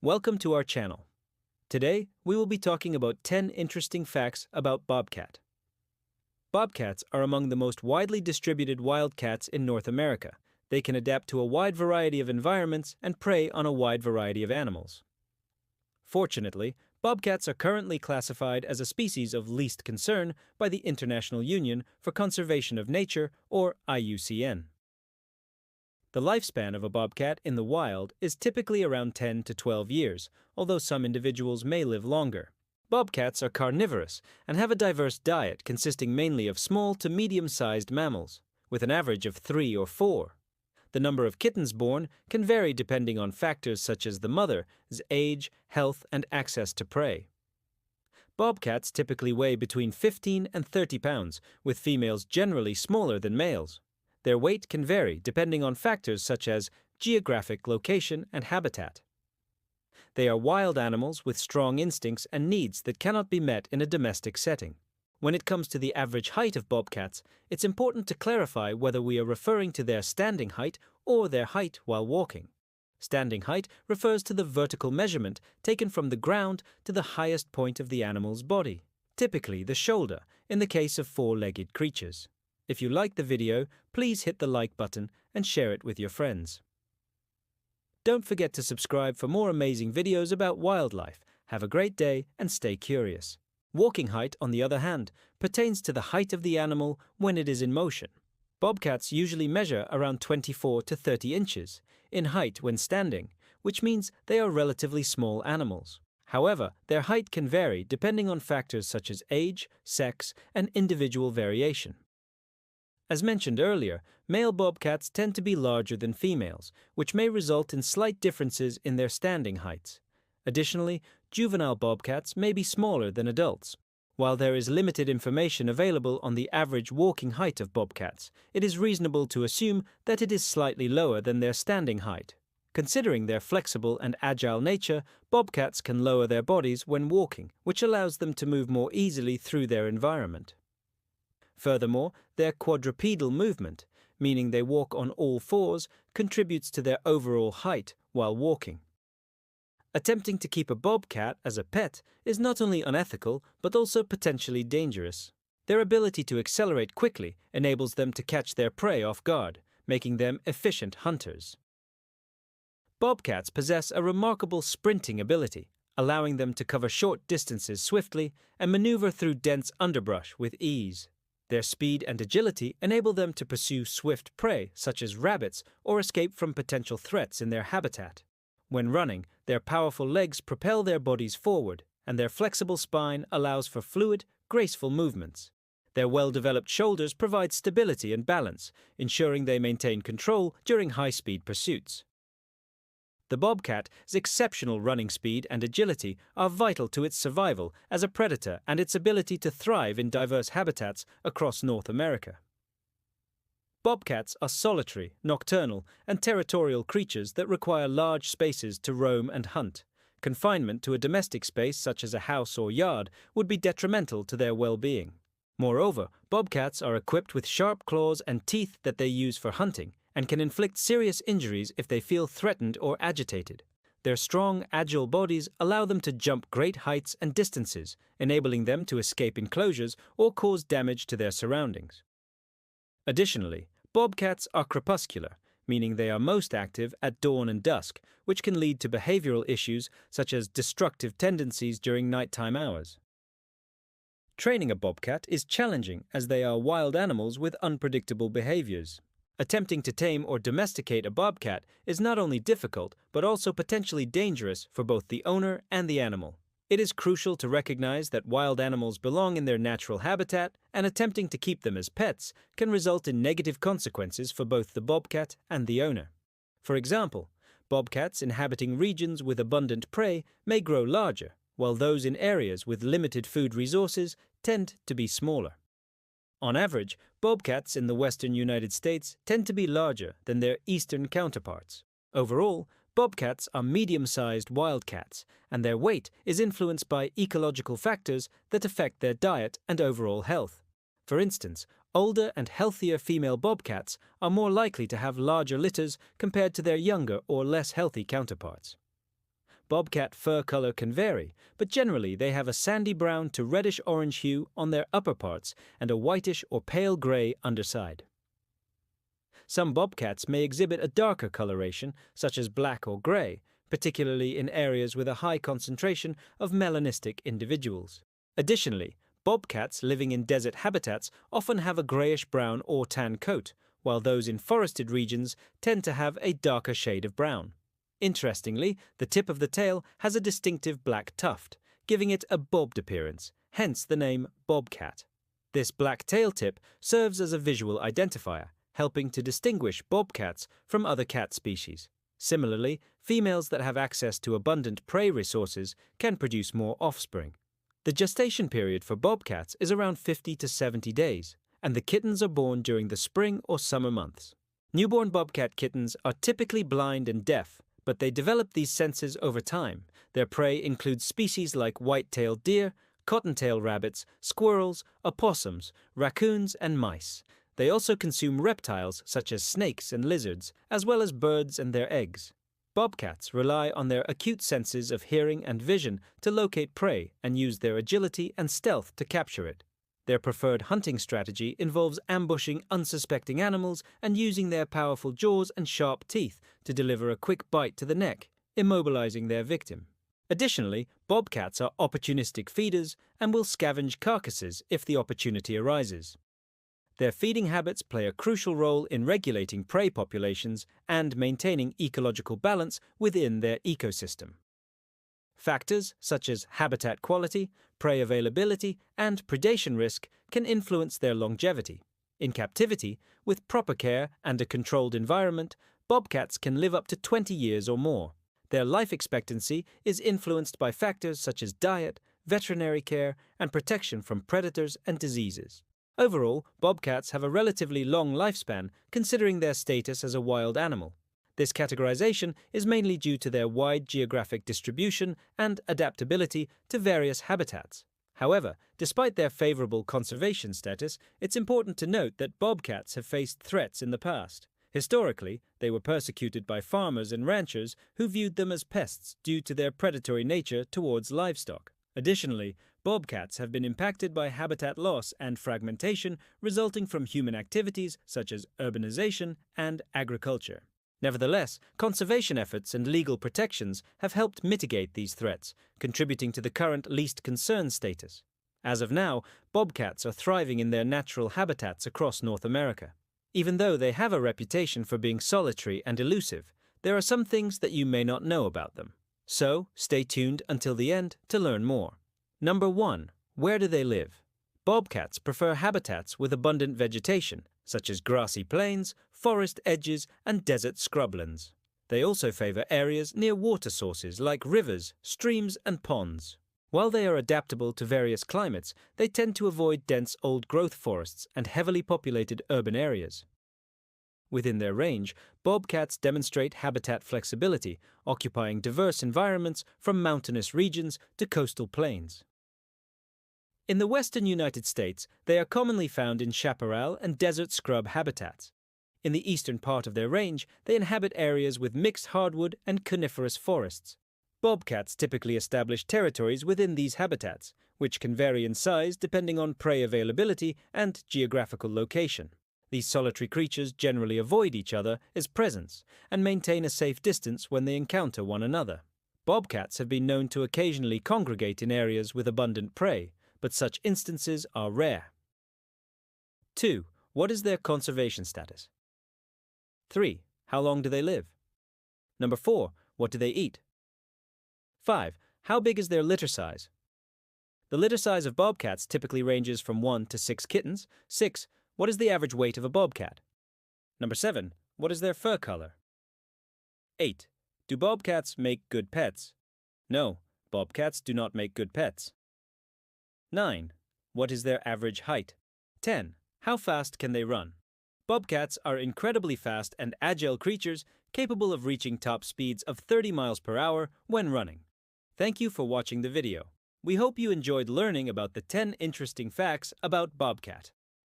Welcome to our channel. Today, we will be talking about 10 interesting facts about bobcat. Bobcats are among the most widely distributed wildcats in North America. They can adapt to a wide variety of environments and prey on a wide variety of animals. Fortunately, bobcats are currently classified as a species of least concern by the International Union for Conservation of Nature, or IUCN. The lifespan of a bobcat in the wild is typically around 10 to 12 years, although some individuals may live longer. Bobcats are carnivorous and have a diverse diet consisting mainly of small to medium-sized mammals, with an average of 3 or 4. The number of kittens born can vary depending on factors such as the mother's age, health, and access to prey. Bobcats typically weigh between 15 and 30 pounds, with females generally smaller than males. Their weight can vary depending on factors such as geographic location and habitat. They are wild animals with strong instincts and needs that cannot be met in a domestic setting. When it comes to the average height of bobcats, it's important to clarify whether we are referring to their standing height or their height while walking. Standing height refers to the vertical measurement taken from the ground to the highest point of the animal's body, typically the shoulder in the case of four-legged creatures. If you like the video, please hit the like button and share it with your friends. Don't forget to subscribe for more amazing videos about wildlife. Have a great day and stay curious. Walking height, on the other hand, pertains to the height of the animal when it is in motion. Bobcats usually measure around 24 to 30 inches in height when standing, which means they are relatively small animals. However, their height can vary depending on factors such as age, sex, and individual variation. As mentioned earlier, male bobcats tend to be larger than females, which may result in slight differences in their standing heights. Additionally, juvenile bobcats may be smaller than adults. While there is limited information available on the average walking height of bobcats, it is reasonable to assume that it is slightly lower than their standing height. Considering their flexible and agile nature, bobcats can lower their bodies when walking, which allows them to move more easily through their environment. Furthermore, their quadrupedal movement, meaning they walk on all fours, contributes to their overall height while walking. Attempting to keep a bobcat as a pet is not only unethical but also potentially dangerous. Their ability to accelerate quickly enables them to catch their prey off guard, making them efficient hunters. Bobcats possess a remarkable sprinting ability, allowing them to cover short distances swiftly and maneuver through dense underbrush with ease. Their speed and agility enable them to pursue swift prey such as rabbits or escape from potential threats in their habitat. When running, their powerful legs propel their bodies forward, and their flexible spine allows for fluid, graceful movements. Their well-developed shoulders provide stability and balance, ensuring they maintain control during high-speed pursuits. The bobcat's exceptional running speed and agility are vital to its survival as a predator and its ability to thrive in diverse habitats across North America. Bobcats are solitary, nocturnal, and territorial creatures that require large spaces to roam and hunt. Confinement to a domestic space such as a house or yard would be detrimental to their well-being. Moreover, bobcats are equipped with sharp claws and teeth that they use for hunting, and can inflict serious injuries if they feel threatened or agitated. Their strong, agile bodies allow them to jump great heights and distances, enabling them to escape enclosures or cause damage to their surroundings. Additionally, bobcats are crepuscular, meaning they are most active at dawn and dusk, which can lead to behavioral issues such as destructive tendencies during nighttime hours. Training a bobcat is challenging as they are wild animals with unpredictable behaviors. Attempting to tame or domesticate a bobcat is not only difficult, but also potentially dangerous for both the owner and the animal. It is crucial to recognize that wild animals belong in their natural habitat, and attempting to keep them as pets can result in negative consequences for both the bobcat and the owner. For example, bobcats inhabiting regions with abundant prey may grow larger, while those in areas with limited food resources tend to be smaller. On average, bobcats in the western United States tend to be larger than their eastern counterparts. Overall, bobcats are medium-sized wildcats, and their weight is influenced by ecological factors that affect their diet and overall health. For instance, older and healthier female bobcats are more likely to have larger litters compared to their younger or less healthy counterparts. bobcat fur color can vary, but generally they have a sandy brown to reddish-orange hue on their upper parts and a whitish or pale gray underside. Some bobcats may exhibit a darker coloration, such as black or gray, particularly in areas with a high concentration of melanistic individuals. Additionally, bobcats living in desert habitats often have a grayish-brown or tan coat, while those in forested regions tend to have a darker shade of brown. Interestingly, the tip of the tail has a distinctive black tuft, giving it a bobbed appearance, hence the name bobcat. This black tail tip serves as a visual identifier, helping to distinguish bobcats from other cat species. Similarly, females that have access to abundant prey resources can produce more offspring. The gestation period for bobcats is around 50 to 70 days, and the kittens are born during the spring or summer months. Newborn bobcat kittens are typically blind and deaf, but they develop these senses over time. Their prey includes species like white-tailed deer, cottontail rabbits, squirrels, opossums, raccoons, and mice. They also consume reptiles such as snakes and lizards, as well as birds and their eggs. Bobcats rely on their acute senses of hearing and vision to locate prey and use their agility and stealth to capture it. Their preferred hunting strategy involves ambushing unsuspecting animals and using their powerful jaws and sharp teeth to deliver a quick bite to the neck, immobilizing their victim. Additionally, bobcats are opportunistic feeders and will scavenge carcasses if the opportunity arises. Their feeding habits play a crucial role in regulating prey populations and maintaining ecological balance within their ecosystem. Factors such as habitat quality, prey availability, and predation risk can influence their longevity. In captivity, with proper care and a controlled environment, bobcats can live up to 20 years or more. Their life expectancy is influenced by factors such as diet, veterinary care, and protection from predators and diseases. Overall, bobcats have a relatively long lifespan considering their status as a wild animal. This categorization is mainly due to their wide geographic distribution and adaptability to various habitats. However, despite their favorable conservation status, it's important to note that bobcats have faced threats in the past. Historically, they were persecuted by farmers and ranchers who viewed them as pests due to their predatory nature towards livestock. Additionally, bobcats have been impacted by habitat loss and fragmentation resulting from human activities such as urbanization and agriculture. Nevertheless, conservation efforts and legal protections have helped mitigate these threats, contributing to the current least concern status. As of now, bobcats are thriving in their natural habitats across North America. Even though they have a reputation for being solitary and elusive, there are some things that you may not know about them. So, stay tuned until the end to learn more. Number 1. Where do they live? Bobcats prefer habitats with abundant vegetation, such as grassy plains, forest edges, and desert scrublands. They also favor areas near water sources like rivers, streams, and ponds. While they are adaptable to various climates, they tend to avoid dense old-growth forests and heavily populated urban areas. Within their range, bobcats demonstrate habitat flexibility, occupying diverse environments from mountainous regions to coastal plains. In the western United States, they are commonly found in chaparral and desert scrub habitats. In the eastern part of their range, they inhabit areas with mixed hardwood and coniferous forests. Bobcats typically establish territories within these habitats, which can vary in size depending on prey availability and geographical location. These solitary creatures generally avoid each other as presents and maintain a safe distance when they encounter one another. Bobcats have been known to occasionally congregate in areas with abundant prey, but such instances are rare. 2. What is their conservation status? 3. How long do they live? Number 4. What do they eat? 5. How big is their litter size? The litter size of bobcats typically ranges from 1 to 6 kittens. 6. What is the average weight of a bobcat? Number 7. What is their fur color? 8. Do bobcats make good pets? No, bobcats do not make good pets. 9. What is their average height? 10. How fast can they run? Bobcats are incredibly fast and agile creatures capable of reaching top speeds of 30 miles per hour when running. Thank you for watching the video. We hope you enjoyed learning about the 10 interesting facts about bobcat.